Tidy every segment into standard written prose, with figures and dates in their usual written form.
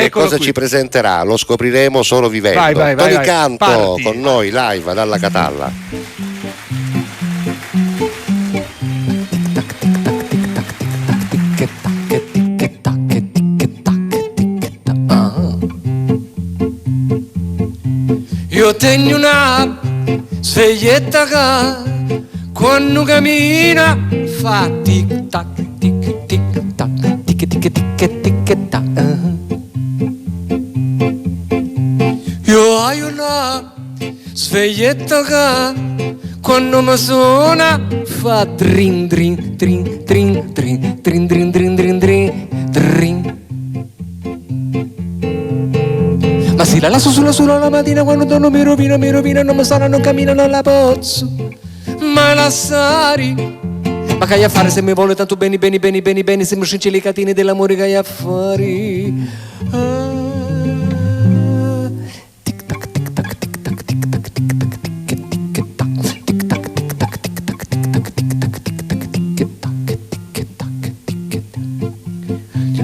che Eccolo cosa qui. ci presenterà? Lo scopriremo solo vivendo. Vai, Tony vai. Canto Parti. con noi live dalla Catalla. Io tengo una sveglietta che quando cammina fa tic tac tic tic tac tic tic tic tic tac. Io ho una sveglietta che quando mi suona fa drin drin drin drin drin drin drin drin drin drin drin. Ma se la lascio sulla la mattina quando torno mi rovina, non mi sta, non cammina, non la posso mai lasciare. Ma che hai a fare se mi vuole tanto bene, se mi scince le catene dell'amore che hai a fare? Tic tac, tic tac, tic tac, tic tac, tic tac, tic tac, tic tac, tic tac, tic tac, tic tac, tic tac, tic tac, tic tac, tic tac.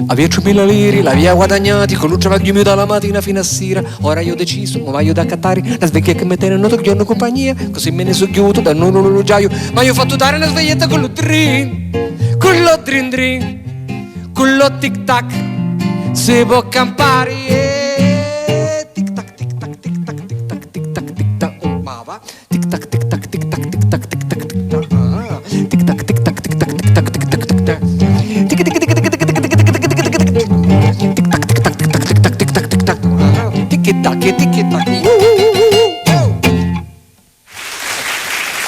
Aveva 100.000 lire, l'aveva guadagnati, con lui c'aveva chiuso dalla mattina fino a sera. Ora io ho deciso, ma voglio da cattare la sveglia che mi tiene noto che io ho compagnia, così me ne so chiuso da non orologiaio. Ma io ho fatto dare una sveglietta con lo drin drin, con lo tic tac, si può campare.